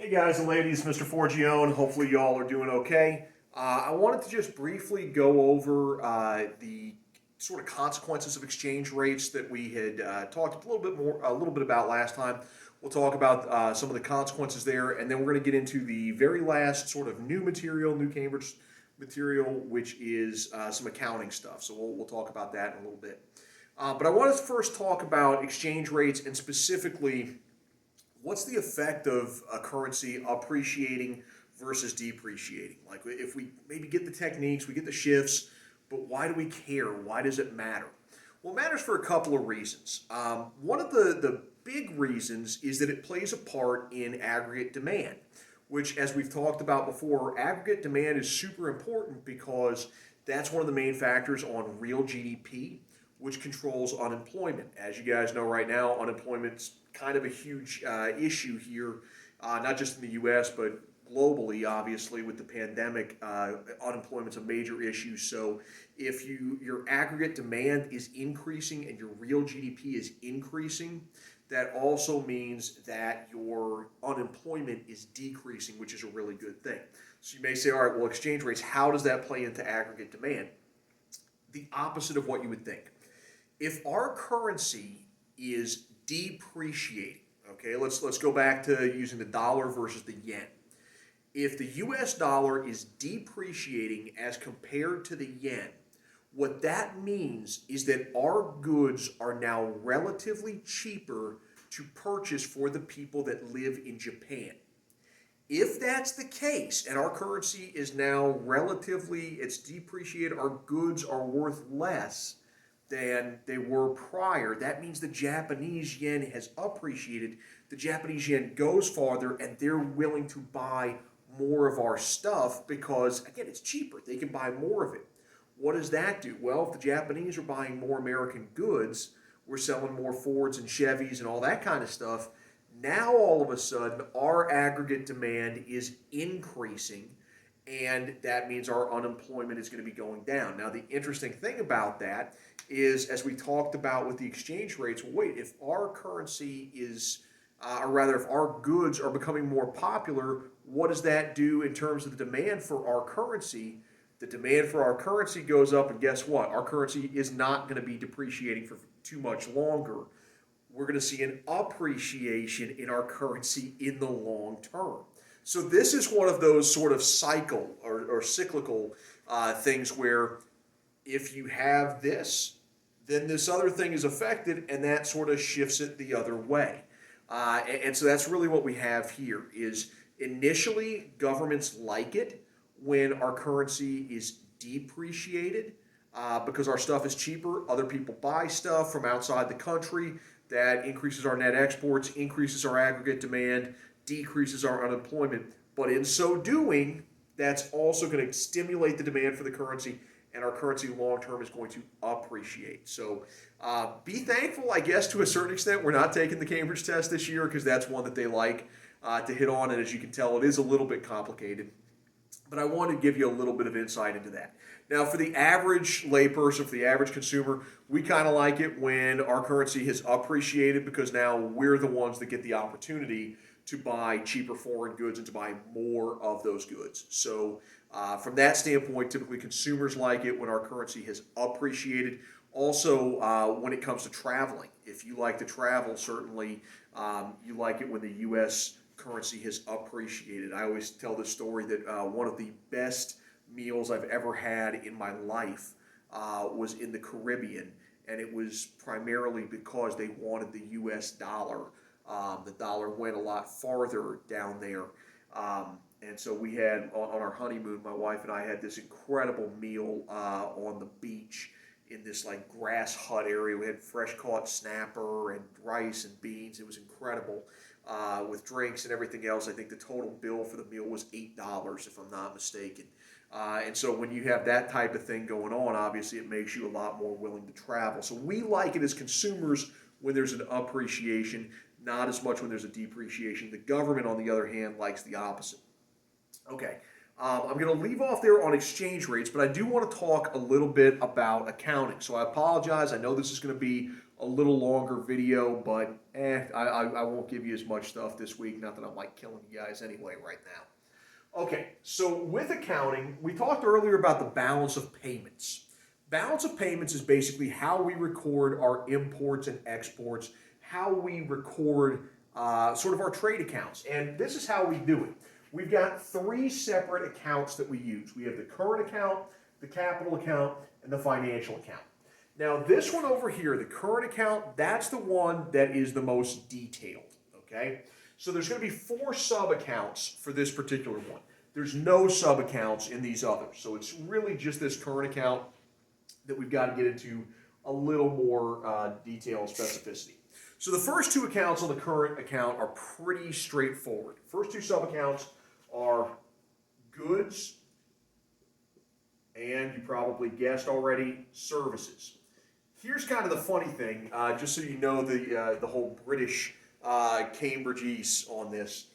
Hey guys and ladies, Mr. Forgione. Hopefully y'all are doing okay. I wanted to just briefly go over the sort of consequences of exchange rates that we had talked a little bit about last time. We'll talk about some of the consequences there, and then we're going to get into the very last sort of new Cambridge material, which is some accounting stuff. So we'll talk about that in a little bit. But I wanted to first talk about exchange rates and specifically what's the effect of a currency appreciating versus depreciating? Like if we maybe get the techniques, we get the shifts, but why do we care? Why does it matter? Well, it matters for a couple of reasons. One of the big reasons is that it plays a part in aggregate demand, which, as we've talked about before, aggregate demand is super important because that's one of the main factors on real GDP, which controls unemployment. As you guys know right now, unemployment's kind of a huge issue here, not just in the US, but globally, obviously, with the pandemic. Unemployment's a major issue. So if your aggregate demand is increasing and your real GDP is increasing, that also means that your unemployment is decreasing, which is a really good thing. So you may say, all right, well, exchange rates, how does that play into aggregate demand? The opposite of what you would think. If our currency is depreciating, okay, let's go back to using the dollar versus the yen. If the US dollar is depreciating as compared to the yen, what that means is that our goods are now relatively cheaper to purchase for the people that live in Japan. If that's the case and our currency is now it's depreciated, our goods are worth less than they were prior, that means the Japanese yen has appreciated. The Japanese yen goes farther and they're willing to buy more of our stuff because, again, it's cheaper. They can buy more of it. What does that do? Well, if the Japanese are buying more American goods, we're selling more Fords and Chevys and all that kind of stuff. Now, all of a sudden, our aggregate demand is increasing, and that means our unemployment is going to be going down. Now, the interesting thing about that is, as we talked about with the exchange rates, wait, if our currency is, or rather, if our goods are becoming more popular, what does that do in terms of the demand for our currency? The demand for our currency goes up, and guess what? Our currency is not going to be depreciating for too much longer. We're going to see an appreciation in our currency in the long term. So this is one of those sort of cyclical things where if you have this, then this other thing is affected, and that sort of shifts it the other way. And so that's really what we have here is initially governments like it when our currency is depreciated because our stuff is cheaper. Other people buy stuff from outside the country. That increases our net exports, increases our aggregate demand, decreases our unemployment. But in so doing, that's also going to stimulate the demand for the currency, and our currency long term is going to appreciate. So be thankful, I guess, to a certain extent. We're not taking the Cambridge test this year because that's one that they like to hit on, and as you can tell, it is a little bit complicated. But I want to give you a little bit of insight into that. Now, for the average layperson, for the average consumer, we kind of like it when our currency has appreciated because now we're the ones that get the opportunity to buy cheaper foreign goods and to buy more of those goods. So from that standpoint, typically consumers like it when our currency has appreciated. Also, when it comes to traveling, if you like to travel, certainly you like it when the U.S. currency has appreciated. I always tell this story that one of the best meals I've ever had in my life was in the Caribbean, and it was primarily because they wanted the U.S. dollar. The dollar went a lot farther down there, and so we had on our honeymoon, my wife and I had this incredible meal on the beach in this like grass hut area. We had fresh caught snapper and rice and beans. It was incredible. With drinks and everything else, I think the total bill for the meal was $8, if I'm not mistaken. And so when you have that type of thing going on, obviously it makes you a lot more willing to travel. So we like it as consumers when there's an appreciation, not as much when there's a depreciation. The government, on the other hand, likes the opposite. Okay, I'm going to leave off there on exchange rates, but I do want to talk a little bit about accounting. So I apologize. I know this is going to be a little longer video, but I won't give you as much stuff this week. Not that I'm like killing you guys anyway right now. Okay, so with accounting, we talked earlier about the balance of payments. Balance of payments is basically how we record our imports and exports, how we record sort of our trade accounts. And this is how we do it. We've got three separate accounts that we use. We have the current account, the capital account, and the financial account. Now this one over here, the current account, that's the one that is the most detailed, okay? So there's going to be 4 sub-accounts for this particular one. There's no sub-accounts in these others. So it's really just this current account that we've got to get into a little more detail and specificity. So the first 2 accounts on the current account are pretty straightforward. First 2 sub-accounts are goods, and you probably guessed already, services. Here's kind of the funny thing, just so you know the whole British Cambridge AICE on this.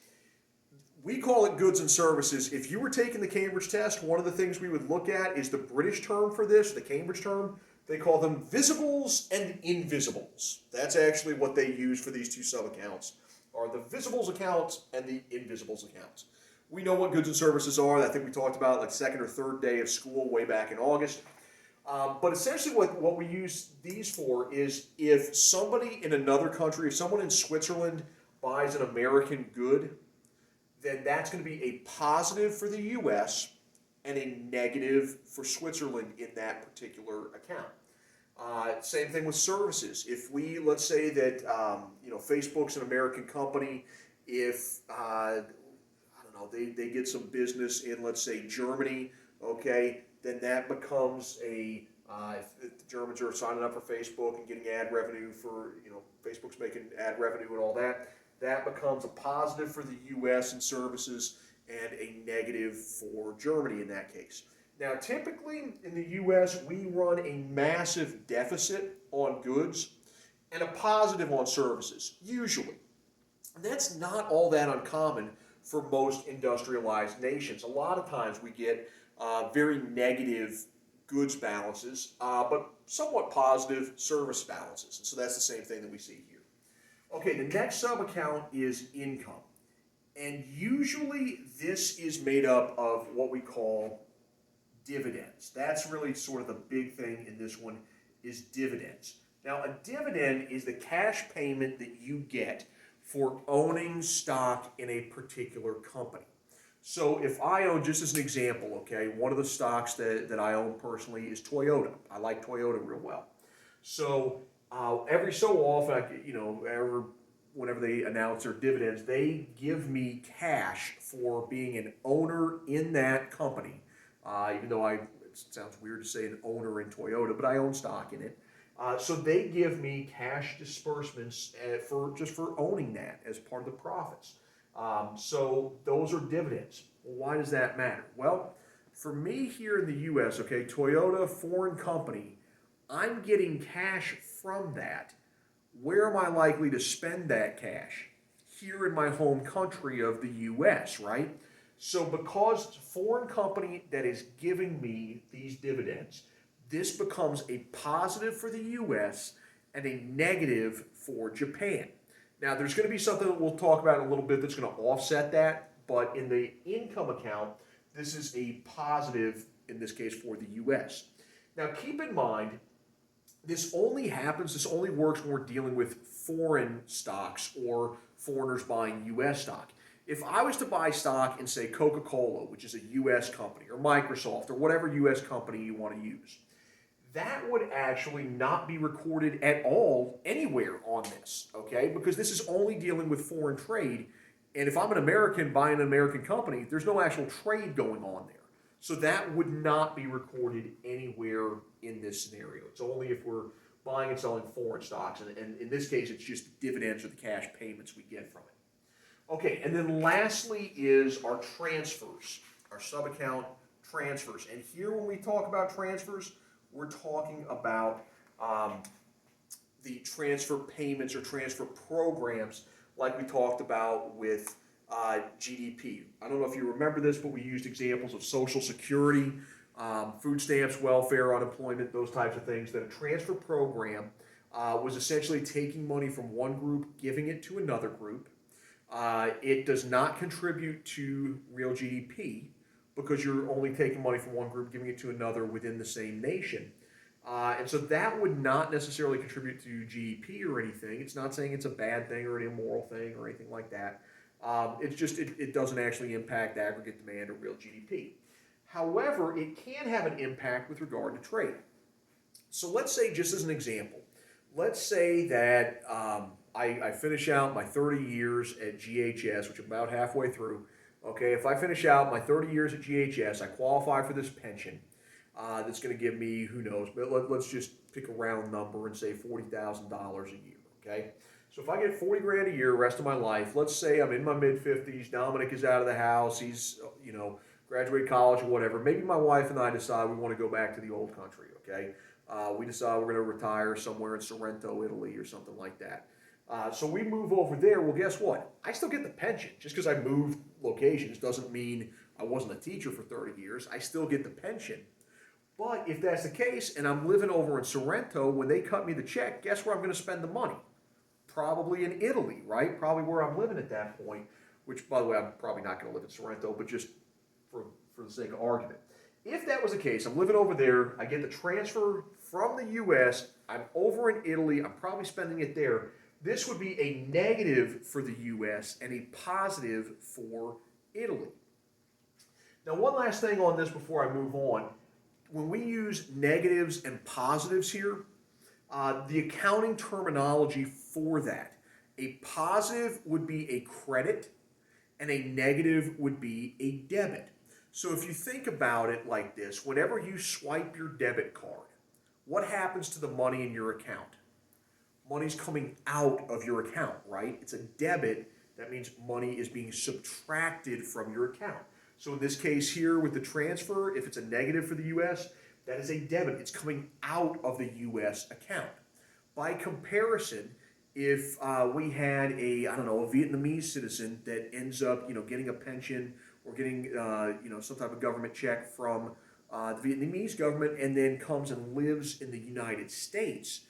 We call it goods and services. If you were taking the Cambridge test, one of the things we would look at is the British term for this, the Cambridge term. They call them visibles and invisibles. That's actually what they use for these 2 sub-accounts, are the visibles accounts and the invisibles accounts. We know what goods and services are. I think we talked about like second or third day of school way back in August. But essentially what we use these for is if somebody in another country, if someone in Switzerland buys an American good, then that's going to be a positive for the U.S. and a negative for Switzerland in that particular account. Same thing with services. If we, let's say that, Facebook's an American company, if, they get some business in, let's say, Germany, okay, then that becomes if the Germans are signing up for Facebook and getting ad revenue for, Facebook's making ad revenue and all that, that becomes a positive for the U.S. in services and a negative for Germany in that case. Now, typically in the U.S., we run a massive deficit on goods and a positive on services, usually. And that's not all that uncommon for most industrialized nations. A lot of times we get very negative goods balances, but somewhat positive service balances. And so that's the same thing that we see here. Okay, the next sub-account is income. And usually this is made up of what we call dividends. That's really sort of the big thing in this one is dividends. Now, a dividend is the cash payment that you get for owning stock in a particular company. So if I own, just as an example, okay, one of the stocks that I own personally is Toyota. I like Toyota real well. So every so often, whenever they announce their dividends, they give me cash for being an owner in that company. Even though it sounds weird to say an owner in Toyota, but I own stock in it. So they give me cash disbursements for owning that as part of the profits. So those are dividends. Well, why does that matter? Well, for me here in the U.S., okay, Toyota, foreign company, I'm getting cash from that. Where am I likely to spend that cash? Here in my home country of the U.S., right? So because it's a foreign company that is giving me these dividends, this becomes a positive for the U.S. and a negative for Japan. Now, there's going to be something that we'll talk about in a little bit that's going to offset that, but in the income account, this is a positive, in this case, for the U.S. Now, keep in mind, this only works when we're dealing with foreign stocks or foreigners buying U.S. stock. If I was to buy stock in, say, Coca-Cola, which is a U.S. company, or Microsoft, or whatever U.S. company you want to use, that would actually not be recorded at all anywhere on this, okay? Because this is only dealing with foreign trade, and if I'm an American buying an American company, there's no actual trade going on there. So that would not be recorded anywhere in this scenario. It's only if we're buying and selling foreign stocks, and in this case, it's just dividends or the cash payments we get from it. Okay, and then lastly is our transfers, our sub-account transfers. And here when we talk about transfers, we're talking about the transfer payments or transfer programs like we talked about with GDP. I don't know if you remember this, but we used examples of Social Security, food stamps, welfare, unemployment, those types of things, that a transfer program was essentially taking money from one group, giving it to another group. It does not contribute to real GDP because you're only taking money from one group, giving it to another within the same nation. And so that would not necessarily contribute to GDP or anything. It's not saying it's a bad thing or an immoral thing or anything like that. It's just, it doesn't actually impact aggregate demand or real GDP. However, it can have an impact with regard to trade. So let's say, just as an example, let's say that I finish out my 30 years at GHS, which I'm about halfway through. Okay, if I finish out my 30 years at GHS, I qualify for this pension that's going to give me, who knows, but let's just pick a round number and say $40,000 a year, okay? So if I get 40 grand a year rest of my life, let's say I'm in my mid-50s, Dominic is out of the house, he's, graduated college or whatever. Maybe my wife and I decide we want to go back to the old country, okay? We decide we're going to retire somewhere in Sorrento, Italy or something like that. So we move over there. Well, guess what? I still get the pension. Just because I moved locations doesn't mean I wasn't a teacher for 30 years. I still get the pension. But if that's the case and I'm living over in Sorrento, when they cut me the check, guess where I'm going to spend the money? Probably in Italy, right? Probably where I'm living at that point, which, by the way, I'm probably not going to live in Sorrento, but just for the sake of argument. If that was the case, I'm living over there, I get the transfer from the U.S., I'm over in Italy, I'm probably spending it there. This would be a negative for the U.S. and a positive for Italy. Now, one last thing on this before I move on. When we use negatives and positives here, the accounting terminology for that, a positive would be a credit and a negative would be a debit. So if you think about it like this, whenever you swipe your debit card, what happens to the money in your account? Money's coming out of your account, right? It's a debit. That means money is being subtracted from your account. So in this case here with the transfer, if it's a negative for the U.S., that is a debit. It's coming out of the U.S. account. By comparison, if we had a Vietnamese citizen that ends up, getting a pension or getting, some type of government check from the Vietnamese government and then comes and lives in the United States,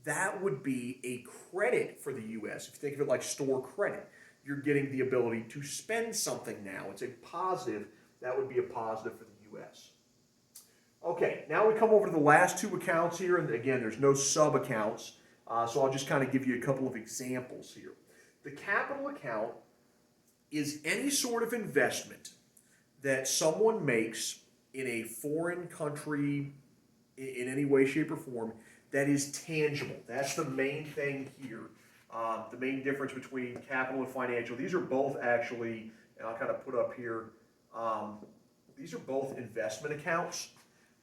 that would be a credit for the U.S. If you think of it like store credit, you're getting the ability to spend something now. It's a positive. That would be a positive for the U.S. Okay, now we come over to the last two accounts here, and again, there's no sub-accounts, so I'll just kind of give you a couple of examples here. The capital account is any sort of investment that someone makes in a foreign country in any way, shape, or form that is tangible. That's the main thing here. The main difference between capital and financial. These are both actually, and I'll kind of put up here, these are both investment accounts.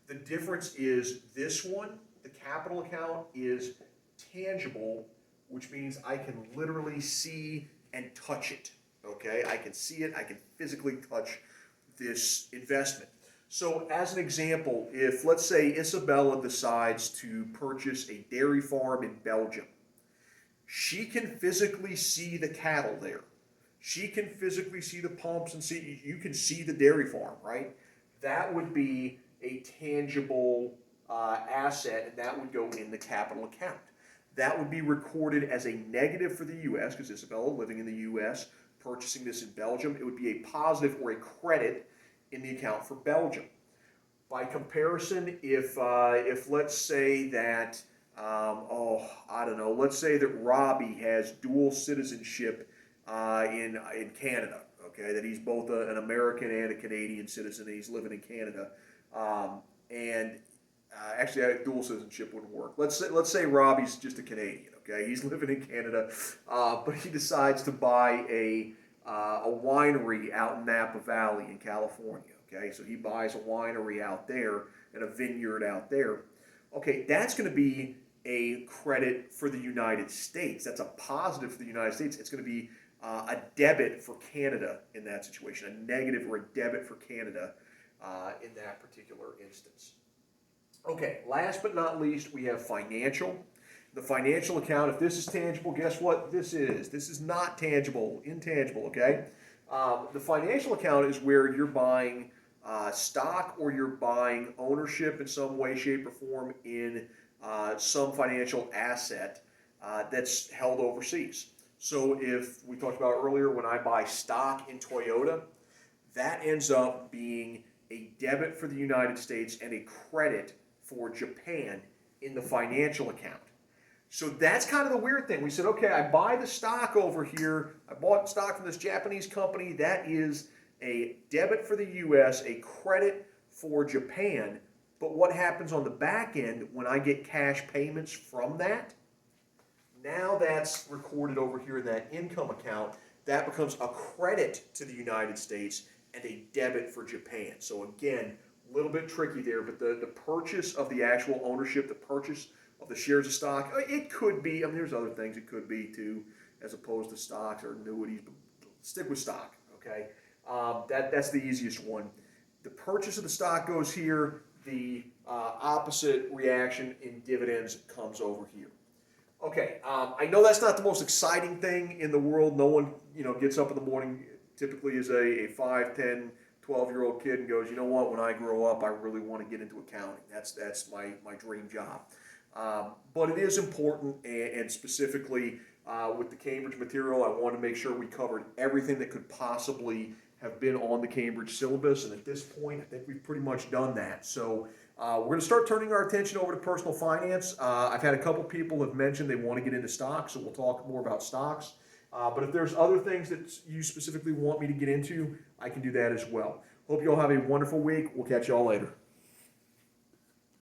The difference is this one, the capital account, is tangible, which means I can literally see and touch it. Okay, I can see it, I can physically touch this investment. So as an example, if let's say Isabella decides to purchase a dairy farm in Belgium, she can physically see the cattle there. She can physically see the pumps and you can see the dairy farm, right? That would be a tangible asset, and that would go in the capital account. That would be recorded as a negative for the U.S. because Isabella, living in the U.S., purchasing this in Belgium, it would be a positive or a credit in the account for Belgium. By comparison, if let's say that, let's say that Robbie has dual citizenship in Canada, okay, that he's both an American and a Canadian citizen, and he's living in Canada. Actually, dual citizenship wouldn't work. Let's say Robbie's just a Canadian, okay? He's living in Canada, but he decides to buy a winery out in Napa Valley in California, okay? So he buys a winery out there and a vineyard out there. Okay, that's going to be a credit for the United States. That's a positive for the United States. It's going to be a debit for Canada in that situation, a negative or a debit for Canada in that particular instance. Okay, last but not least, we have financial. The financial account, if this is tangible, guess what this is? This is not tangible, intangible, okay? The financial account is where you're buying stock or you're buying ownership in some way, shape, or form in some financial asset that's held overseas. So if we talked about earlier, when I buy stock in Toyota, that ends up being a debit for the United States and a credit for Japan in the financial account. So that's kind of the weird thing. We said, okay, I buy the stock over here. I bought stock from this Japanese company. That is a debit for the US, a credit for Japan. But what happens on the back end when I get cash payments from that? Now that's recorded over here in that income account. That becomes a credit to the United States and a debit for Japan. So again, a little bit tricky there, but the purchase of the actual ownership, the purchase of the shares of stock, it could be, I mean, there's other things it could be too, as opposed to stocks or annuities, but stick with stock, okay? That's the easiest one. The purchase of the stock goes here, the opposite reaction in dividends comes over here. Okay, I know that's not the most exciting thing in the world. No one, gets up in the morning, typically as a 5, 10, 12-year-old kid and goes, you know what, when I grow up, I really want to get into accounting. That's my dream job. But it is important, and specifically with the Cambridge material, I want to make sure we covered everything that could possibly have been on the Cambridge syllabus, and at this point, I think we've pretty much done that. So we're going to start turning our attention over to personal finance. I've had a couple people have mentioned they want to get into stocks, so we'll talk more about stocks. But if there's other things that you specifically want me to get into, I can do that as well. Hope you all have a wonderful week. We'll catch you all later.